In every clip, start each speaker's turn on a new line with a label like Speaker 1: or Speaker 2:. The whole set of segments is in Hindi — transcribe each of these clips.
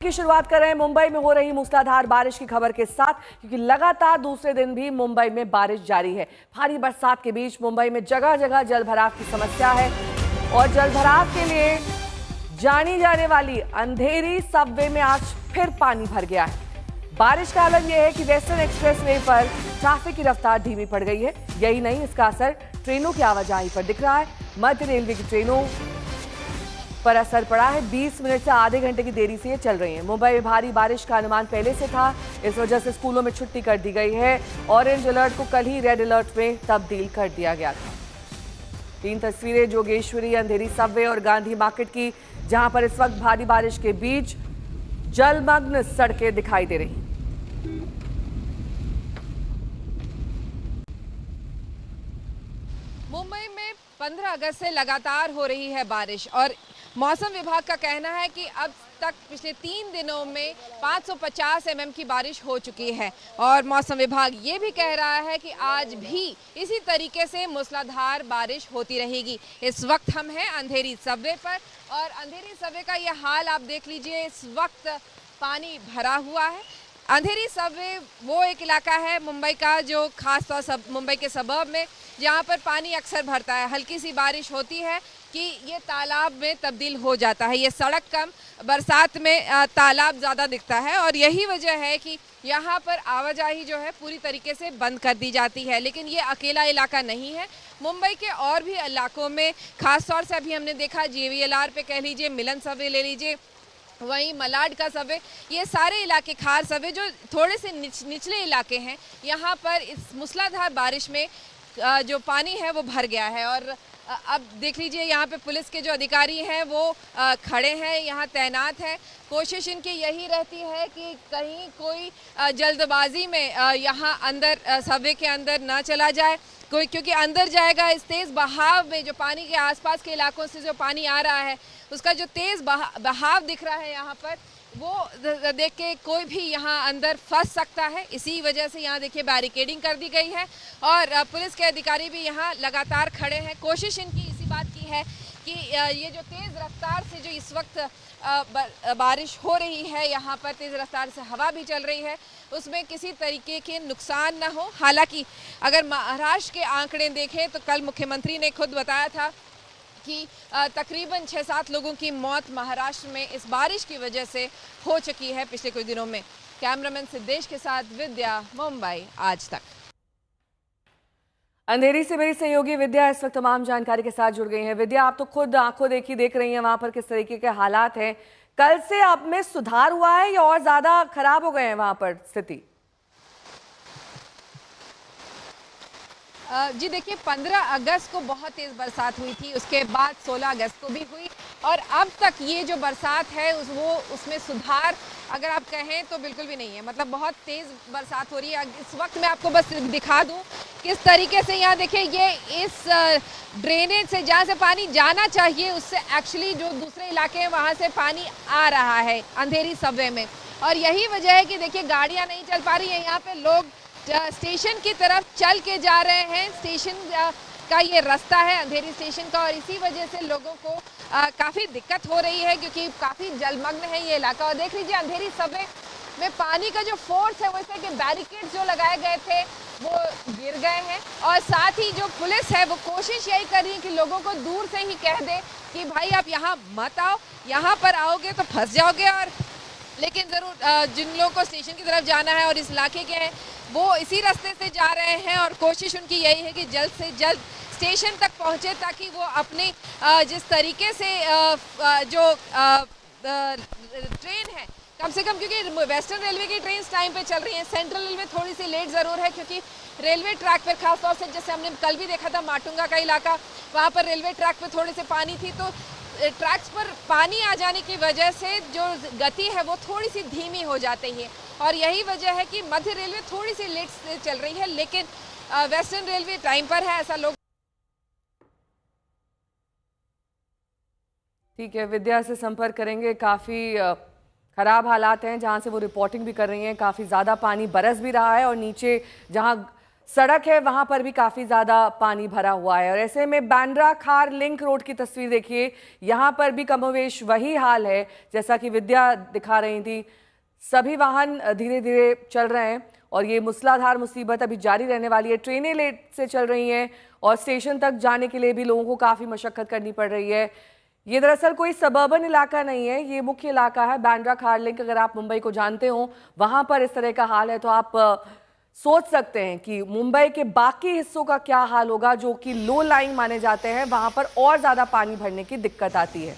Speaker 1: की शुरुआत कर रहे हैं मुंबई में हो रही मूसलाधार बारिश की खबर के साथ, क्योंकि लगातार दूसरे दिन भी मुंबई में बारिश जारी है। भारी बरसात के बीच मुंबई में जगह जगह जलभराव की समस्या है और जलभराव के लिए जानी जाने वाली अंधेरी सबवे में आज फिर पानी भर गया है। बारिश का हालत यह है कि वेस्टर्न एक्सप्रेसवे पर ट्रैफिक की रफ्तार धीमी पड़ गई है। यही नहीं, इसका असर ट्रेनों की आवाजाही पर दिख रहा है। मध्य रेलवे की ट्रेनों पर असर पड़ा है। 20 मिनट से आधे घंटे की देरी से ये चल रही है। मुंबई में भारी बारिश का अनुमान पहले से था, इस वजह से स्कूलों में छुट्टी कर दी गई है। ऑरेंज अलर्ट को कल ही रेड अलर्ट में तब्दील कर दिया गया था। 3 तस्वीरें जोगेश्वरी, अंधेरी सबवे और गांधी मार्केट की, जहां पर इस वक्त भारी बारिश के बीच जलमग्न सड़कें दिखाई दे रही।
Speaker 2: मुंबई में 15 अगस्त से लगातार हो रही है बारिश और मौसम विभाग का कहना है कि अब तक पिछले 3 दिनों में 550 mm की बारिश हो चुकी है। और मौसम विभाग ये भी कह रहा है कि आज भी इसी तरीके से मूसलाधार बारिश होती रहेगी। इस वक्त हम हैं अंधेरी सबवे पर और अंधेरी सबवे का ये हाल आप देख लीजिए। इस वक्त पानी भरा हुआ है। अंधेरी सबवे वो एक इलाका है मुंबई का जो खास तौर से मुंबई के सबर्ब में जहाँ पर पानी अक्सर भरता है। हल्की सी बारिश होती है कि ये तालाब में तब्दील हो जाता है। ये सड़क कम, बरसात में तालाब ज़्यादा दिखता है और यही वजह है कि यहाँ पर आवाजाही जो है पूरी तरीके से बंद कर दी जाती है। लेकिन ये अकेला इलाका नहीं है। मुंबई के और भी इलाकों में खास तौर से अभी हमने देखा JVLR पे कह लीजिए, मिलन सबवे ले लीजिए, वहीं मलाड का सबवे, ये सारे इलाके खार सबवे जो थोड़े से निचले इलाके हैं, यहाँ पर इस मूसलाधार बारिश में जो पानी है वो भर गया है। और अब देख लीजिए यहाँ पे पुलिस के जो अधिकारी हैं वो खड़े हैं, यहाँ तैनात हैं। कोशिश इनकी यही रहती है कि कहीं कोई जल्दबाजी में यहाँ अंदर सबवे के अंदर ना चला जाए कोई, क्योंकि अंदर जाएगा इस तेज़ बहाव में जो पानी के आसपास के इलाकों से जो पानी आ रहा है उसका जो तेज़ बहाव दिख रहा है यहाँ पर, वो देख के कोई भी यहाँ अंदर फंस सकता है। इसी वजह से यहाँ देखिए बैरिकेडिंग कर दी गई है और पुलिस के अधिकारी भी यहाँ लगातार खड़े हैं। कोशिश इनकी इसी बात की है कि ये जो तेज़ रफ्तार से जो इस वक्त बारिश हो रही है, यहाँ पर तेज़ रफ्तार से हवा भी चल रही है, उसमें किसी तरीके के नुकसान ना हो। हालांकि अगर महाराष्ट्र के आंकड़े देखें तो कल मुख्यमंत्री ने खुद बताया था कि तकरीबन 6-7 लोगों की मौत महाराष्ट्र में इस बारिश की वजह से हो चुकी है पिछले कुछ दिनों में। कैमरामैन सिद्धेश के साथ विद्या, मुंबई आज तक।
Speaker 1: अंधेरी से मेरी सहयोगी विद्या इस वक्त तमाम जानकारी के साथ जुड़ गई हैं। विद्या, आप तो खुद आंखों देखी देख रही हैं वहां पर किस तरीके के हालात हैं। कल से अब में सुधार हुआ है या और ज्यादा खराब हो गए हैं वहां पर स्थिति?
Speaker 2: जी देखिए, 15 अगस्त को बहुत तेज़ बरसात हुई थी, उसके बाद 16 अगस्त को भी हुई और अब तक ये जो बरसात है उसमें सुधार अगर आप कहें तो बिल्कुल भी नहीं है। मतलब बहुत तेज़ बरसात हो रही है। इस वक्त मैं आपको बस दिखा दूं किस तरीके से यहाँ देखिए, ये इस ड्रेनेज से जहाँ से पानी जाना चाहिए उससे एक्चुअली जो दूसरे इलाके हैं वहाँ से पानी आ रहा है अंधेरी सबवे में। और यही वजह है कि देखिए गाड़ियाँ नहीं चल पा रही हैं। यहाँ पे लोग स्टेशन की तरफ चल के जा रहे हैं। स्टेशन का ये रास्ता है अंधेरी स्टेशन का और इसी वजह से लोगों को काफ़ी दिक्कत हो रही है क्योंकि काफ़ी जलमग्न है ये इलाका। और देख लीजिए अंधेरी सबवे में पानी का जो फोर्स है वैसे कि बैरिकेड जो लगाए गए थे वो गिर गए हैं और साथ ही जो पुलिस है वो कोशिश यही कर रही है कि लोगों को दूर से ही कह दे कि भाई आप यहाँ मत आओ, यहाँ पर आओगे तो फंस जाओगे। और लेकिन ज़रूर जिन लोगों को स्टेशन की तरफ जाना है और इस इलाके के हैं वो इसी रास्ते से जा रहे हैं और कोशिश उनकी यही है कि जल्द से जल्द स्टेशन तक पहुंचे ताकि वो अपनी जिस तरीके से जो ट्रेन है कम से कम, क्योंकि वेस्टर्न रेलवे की ट्रेन टाइम पे चल रही है, सेंट्रल रेलवे थोड़ी सी लेट ज़रूर है क्योंकि रेलवे ट्रैक पर खासतौर से जैसे हमने कल भी देखा था माटुंगा का इलाका, वहाँ पर रेलवे ट्रैक पर थोड़ी सी पानी थी तो ट्रैक्स पर पानी आ जाने की वजह से जो गति है वो थोड़ी सी धीमी हो जाती है और यही वजह है कि मध्य रेलवे थोड़ी सी लेट से चल रही है लेकिन वेस्टर्न रेलवे टाइम पर है, ऐसा लोग।
Speaker 1: ठीक है, विद्या से संपर्क करेंगे। काफी खराब हालात हैं जहां से वो रिपोर्टिंग भी कर रही हैं। काफी ज्यादा पानी बरस भी रहा है और नीचे जहां सड़क है वहां पर भी काफी ज्यादा पानी भरा हुआ है। और ऐसे में बांद्रा खार लिंक रोड की तस्वीर देखिए, यहां पर भी कमोवेश वही हाल है जैसा कि विद्या दिखा रही थी। सभी वाहन धीरे धीरे चल रहे हैं और ये मूसलाधार मुसीबत अभी जारी रहने वाली है। ट्रेनें लेट से चल रही हैं और स्टेशन तक जाने के लिए भी लोगों को काफी मशक्कत करनी पड़ रही है। ये दरअसल कोई सबर्बन इलाका नहीं है, ये मुख्य इलाका है बांद्रा खार लिंक। अगर आप मुंबई को जानते हो वहां पर इस तरह का हाल है तो आप सोच सकते हैं कि मुंबई के बाकी हिस्सों का क्या हाल होगा जो कि लो लाइंग माने जाते हैं, वहां पर और ज्यादा पानी भरने की दिक्कत आती है।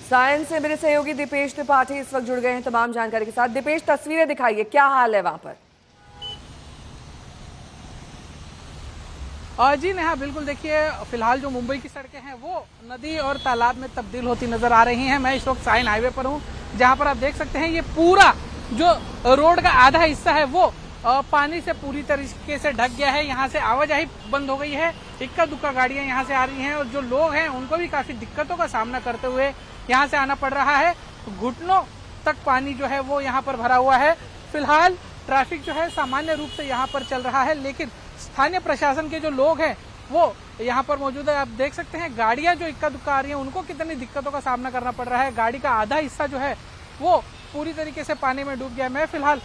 Speaker 1: सायन से मेरे सहयोगी दीपेश त्रिपाठी इस वक्त जुड़ गए हैं तमाम जानकारी के साथ। दीपेश, तस्वीरें दिखाइए, क्या हाल है वहां पर?
Speaker 3: जी नेहा, बिल्कुल देखिए, फिलहाल जो मुंबई की सड़कें हैं वो नदी और तालाब में तब्दील होती नजर आ रही हैं। मैं इस वक्त साइन हाईवे पर हूँ, जहां पर आप देख सकते हैं ये पूरा जो रोड का आधा हिस्सा है वो पानी से पूरी तरीके से ढक गया है। यहाँ से आवाजाही बंद हो गई है, इक्का दुक्का गाड़ियां यहाँ से आ रही हैं और जो लोग हैं उनको भी काफी दिक्कतों का सामना करते हुए यहाँ से आना पड़ रहा है। घुटनों तक पानी जो है वो यहाँ पर भरा हुआ है। फिलहाल ट्रैफिक जो है सामान्य रूप से यहाँ पर चल रहा है, लेकिन स्थानीय प्रशासन के जो लोग हैं वो यहाँ पर मौजूद है। आप देख सकते हैं गाड़ियां जो इक्का दुक्का आ रही हैं उनको कितनी दिक्कतों का सामना करना पड़ रहा है। गाड़ी का आधा हिस्सा जो है वो पूरी तरीके से पानी में डूब गया। मैं फिलहाल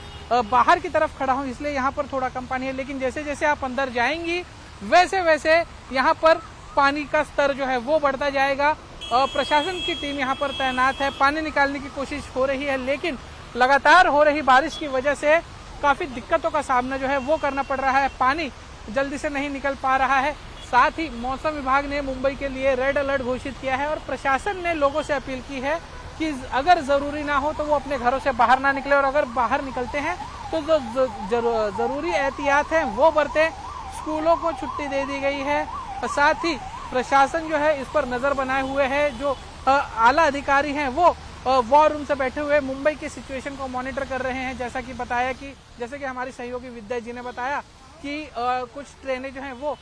Speaker 3: बाहर की तरफ खड़ा हूँ, इसलिए यहाँ पर थोड़ा कम पानी है, लेकिन जैसे जैसे आप अंदर जाएंगी वैसे वैसे यहाँ पर पानी का स्तर जो है वो बढ़ता जाएगा। प्रशासन की टीम यहाँ पर तैनात है, पानी निकालने की कोशिश हो रही है, लेकिन लगातार हो रही बारिश की वजह से काफी दिक्कतों का सामना जो है वो करना पड़ रहा है। पानी जल्दी से नहीं निकल पा रहा है। साथ ही मौसम विभाग ने मुंबई के लिए रेड अलर्ट घोषित किया है और प्रशासन ने लोगों से अपील की है कि अगर जरूरी ना हो तो वो अपने घरों से बाहर ना निकले, और अगर बाहर निकलते हैं तो जो जरूरी एहतियात है वो बरतें। स्कूलों को छुट्टी दे दी गई है। साथ ही प्रशासन जो है इस पर नजर बनाए हुए है। जो आला अधिकारी हैं वो वॉर रूम से बैठे हुए मुंबई की सिचुएशन को मॉनिटर कर रहे हैं। जैसा कि हमारी सहयोगी विद्या जी ने बताया कि कुछ ट्रेनें जो हैं वो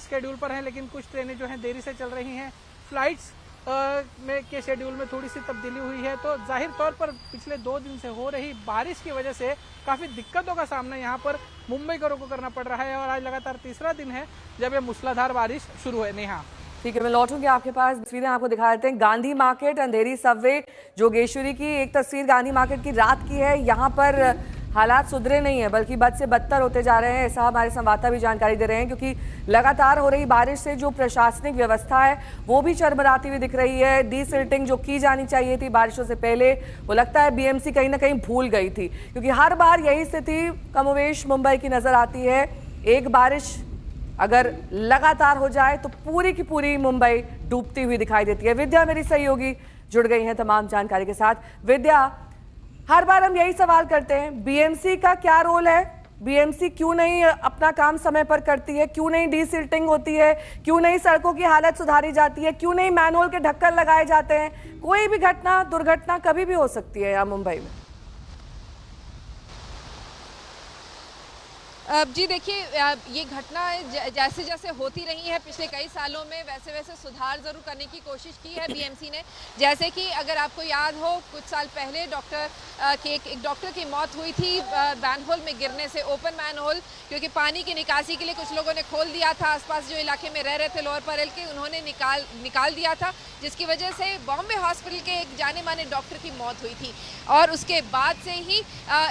Speaker 3: शेड्यूल पर हैं, लेकिन कुछ ट्रेनें जो हैं देरी से चल रही हैं। फ्लाइट्स के शेड्यूल में थोड़ी सी तब्दीली हुई है। तो जाहिर तौर पर पिछले 2 दिन से हो रही बारिश की वजह से काफी दिक्कतों का सामना यहाँ पर मुंबईकरों को करना पड़ रहा है और आज लगातार तीसरा दिन है जब ये मूसलाधार बारिश शुरू है। नेहा,
Speaker 1: ठीक है, मैं लौटूंगी आपके पास। तस्वीरें आपको दिखा देते हैं। गांधी मार्केट, अंधेरी सबवे जोगेश्वरी की एक तस्वीर गांधी मार्केट की रात की है। यहाँ पर हालात सुधरे नहीं है बल्कि बद से बदतर होते जा रहे हैं, ऐसा हमारे संवाददाता भी जानकारी दे रहे हैं, क्योंकि लगातार हो रही बारिश से जो प्रशासनिक व्यवस्था है वो भी चरमराती हुई दिख रही है। डीसिल्टिंग जो की जानी चाहिए थी बारिशों से पहले, वो लगता है बीएमसी कहीं ना कहीं भूल गई थी, क्योंकि हर बार यही स्थिति कमोवेश मुंबई की नजर आती है। एक बारिश अगर लगातार हो जाए तो पूरी की पूरी मुंबई डूबती हुई दिखाई देती है। विद्या मेरी सहयोगी जुड़ गई हैं तमाम जानकारी के साथ। विद्या, हर बार हम यही सवाल करते हैं, बीएमसी का क्या रोल है? बीएमसी क्यों नहीं अपना काम समय पर करती है? क्यों नहीं डीसिल्टिंग होती है? क्यों नहीं सड़कों की हालत सुधारी जाती है? क्यों नहीं मैनहोल के ढक्कन लगाए जाते हैं? कोई भी घटना, दुर्घटना कभी भी हो सकती है यहाँ मुंबई में।
Speaker 2: जी देखिए, ये घटना जैसे जैसे होती रही है पिछले कई सालों में, वैसे वैसे सुधार ज़रूर करने की कोशिश की है बीएमसी ने। जैसे कि अगर आपको याद हो, कुछ साल पहले एक डॉक्टर की मौत हुई थी मैनहोल में गिरने से, ओपन मैनहोल, क्योंकि पानी की निकासी के लिए कुछ लोगों ने खोल दिया था। आसपास जो इलाके में रह रहे थे लोअर परेल के, उन्होंने निकाल दिया था, जिसकी वजह से बॉम्बे हॉस्पिटल के एक जाने माने डॉक्टर की मौत हुई थी। और उसके बाद से ही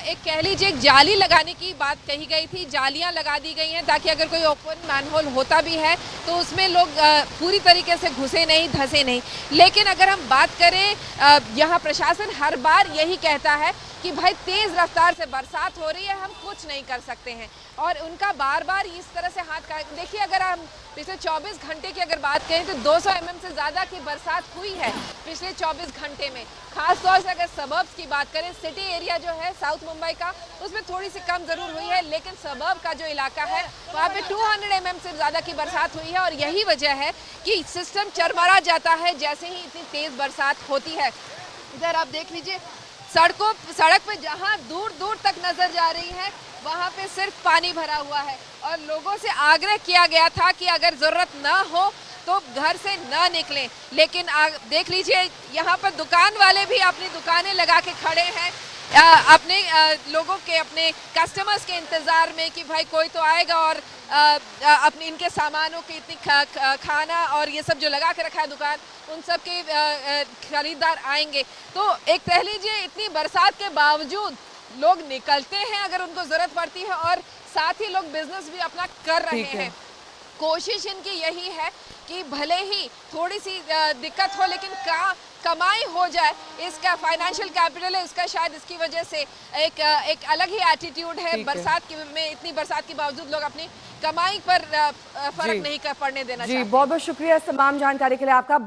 Speaker 2: एक कह लीजिए एक जाली लगाने की बात कही गई थी। जालियां लगा दी गई हैं ताकि अगर कोई ओपन मैनहोल होता भी है तो उसमें लोग पूरी तरीके से घुसे नहीं, धंसे नहीं। लेकिन अगर हम बात करें, यहाँ प्रशासन हर बार यही कहता है कि भाई तेज रफ्तार से बरसात हो रही है, हम कुछ नहीं कर सकते हैं, और उनका बार बार इस तरह से हाथ का। देखिए, अगर हम पिछले 24 घंटे की अगर बात करें तो 200 mm से ज़्यादा की बरसात हुई है पिछले 24 घंटे में। खास तौर से अगर सबर्ब्स की बात करें, सिटी एरिया जो है साउथ मुंबई का, उसमें थोड़ी सी कम ज़रूर हुई है, लेकिन सबर्ब का जो इलाका है वहाँ पे 200 mm से ज़्यादा की बरसात हुई है। और यही वजह है कि सिस्टम चरमरा जाता है जैसे ही इतनी तेज़ बरसात होती है। इधर आप देख लीजिए, सड़क पे जहाँ दूर दूर तक नजर जा रही है वहाँ पे सिर्फ पानी भरा हुआ है, और लोगों से आग्रह किया गया था कि अगर ज़रूरत ना हो तो घर से ना निकलें। लेकिन देख लीजिए यहाँ पर दुकान वाले भी अपनी दुकानें लगा के खड़े हैं अपने लोगों के, अपने कस्टमर्स के इंतज़ार में कि भाई कोई तो आएगा और अपने इनके सामानों की इतनी खाना और ये सब जो लगा के रखा है दुकान, उन सब के खरीदार आएंगे। तो एक कह लीजिए इतनी बरसात के बावजूद लोग निकलते हैं अगर उनको ज़रूरत पड़ती है, और साथ ही लोग बिजनेस भी अपना कर रहे हैं। कोशिश इनकी यही है कि भले ही थोड़ी सी दिक्कत हो लेकिन कमाई हो जाए। इसका फाइनेंशियल कैपिटल है, इसका शायद इसकी वजह से एक अलग ही एटीट्यूड है। बरसात में इतनी बरसात के बावजूद लोग अपनी कमाई पर फर्क नहीं कर पड़ने देना चाहते।
Speaker 1: जी, बहुत बहुत शुक्रिया इस तमाम जानकारी के लिए आपका।